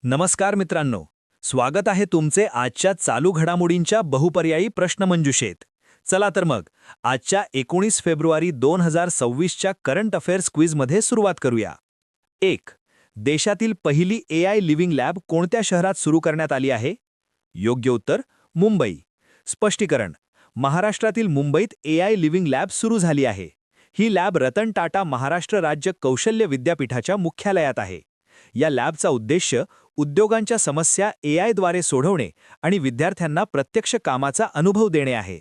नमस्कार मित्रांनो, स्वागत आहे तुमचे आजच्या चालू घडामोडींच्या बहुपर्यायी प्रश्नमंजुषेत. चला तर मग आजच्या 19 फेब्रुवारी 2026च्या करंट अफेअर्स क्विजमध्ये सुरुवात करूया. 1. देशातील पहिली AI लिव्हिंग लॅब कोणत्या शहरात सुरू करण्यात आली आहे? योग्य उत्तर मुंबई. स्पष्टीकरण: महाराष्ट्रातील मुंबईत AI लिव्हिंग लॅब सुरू झाली आहे. ही लॅब रतन टाटा महाराष्ट्र राज्य कौशल्य विद्यापीठाच्या मुख्यालयात आहे. या लॅबचा उद्देश उद्योगांच्या समस्या AI द्वारे सोडवणे आणि विद्यार्थ्यांना प्रत्यक्ष कामाचा अनुभव देणे आहे.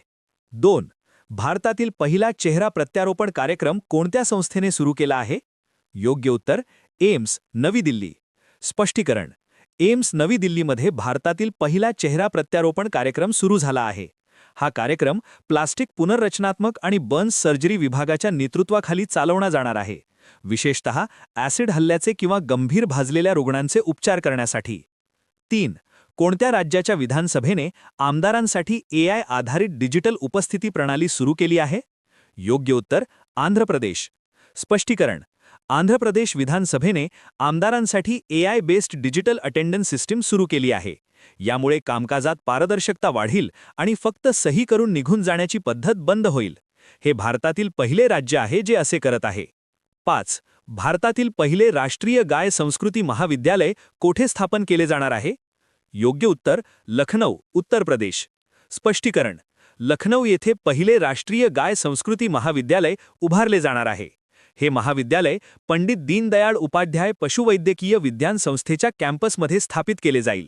2. भारतातील पहिला चेहरा प्रत्यारोपण कार्यक्रम कोणत्या संस्थेने सुरू केला आहे? योग्य उत्तर एम्स, नवी दिल्ली. स्पष्टीकरण: एम्स, नवी दिल्लीमध्ये भारतातील पहिला चेहरा प्रत्यारोपण कार्यक्रम सुरू झाला आहे. हा कार्यक्रम प्लास्टिक पुनर्रचनात्मक आणि बर्न्स सर्जरी विभागाच्या नेतृत्वाखाली चालवला जाणार आहे, विशेषतः ॲसिड हल्ल्याचे किंवा गंभीर भाजलेल्या रुग्णांचे उपचार करण्यासाठी. 3. कोणत्या राज्याच्या विधानसभेने आमदारांसाठी AI आधारित डिजिटल उपस्थिती प्रणाली सुरू केली आहे? योग्य उत्तर आंध्र प्रदेश. स्पष्टीकरण: Andhra Pradesh विधानसभेने आमदारांसाठी AI based digital attendance system सुरू केली आहे. यामुळे कामकाजात पारदर्शकता वाढील आणि फक्त सही करून निघून जाण्याची पद्धत बंद होईल. हे भारतातील पहिले राज्य आहे जे असे करत आहे. 5. भारतातील पहिले राष्ट्रीय गाय संस्कृती महाविद्यालय कोठे स्थापन केले जाणार आहे? योग्य उत्तर लखनौ, उत्तर प्रदेश. स्पष्टीकरण: लखनौ येथे पहिले राष्ट्रीय गाय संस्कृती महाविद्यालय उभारले जाणार आहे. हे महाविद्यालय पंडित दीनदयाळ उपाध्याय पशुवैद्यकीय विज्ञान संस्थेच्या कॅम्पसमध्ये स्थापित केले जाईल.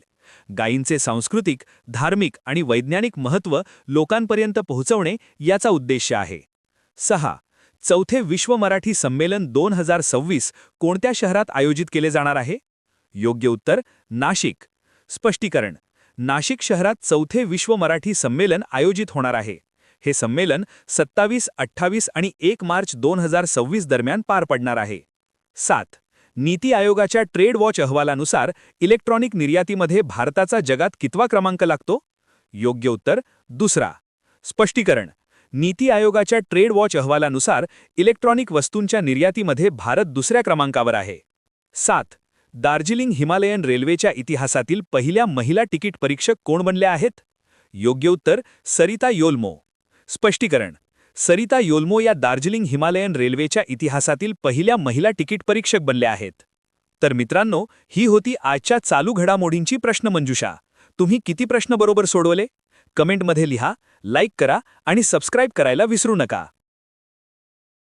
गायींचे सांस्कृतिक, धार्मिक आणि वैज्ञानिक महत्त्व लोकांपर्यंत पोहोचवणे याचा उद्देश आहे. 6. चौथे विश्व मराठी संमेलन 2026 कोणत्या शहरात आयोजित केले जाणार आहे? योग्य उत्तर नाशिक. स्पष्टीकरण: नाशिक शहरात चौथे विश्व मराठी संमेलन आयोजित होणार आहे. हे संमेलन 27, 28 आणि 1 मार्च 2026 दरम्यान पार पडणार आहे. 7. नीती आयोगाच्या ट्रेड वॉच अहवालानुसार इलेक्ट्रॉनिक निर्यातीमध्ये भारताचा जगात कितवा क्रमांक लागतो? योग्य उत्तर दुसरा. स्पष्टीकरण: नीती आयोगाच्या ट्रेड वॉच अहवालानुसार इलेक्ट्रॉनिक वस्तूंच्या निर्यातीमध्ये भारत दुसऱ्या क्रमांकावर आहे. 7. दार्जिलिंग हिमालयन रेल्वेच्या इतिहासातील पहिल्या महिला तिकीट परीक्षक कोण बनल्या आहेत? योग्य उत्तर सरिता योल्मो. स्पष्टीकरण: सरिता योल्मो या दार्जिलिंग हिमालयन रेल्वेच्या इतिहासातील पहिल्या महिला तिकीट परीक्षक बनल्या आहेत. तर मित्रांनो, ही होती आजच्या चालू घडामोडींची प्रश्नमंजुषा. तुम्ही किती प्रश्न बरोबर सोडवले? कमेंटमध्ये लिहा, लाईक करा आणि सबस्क्राईब करायला विसरू नका.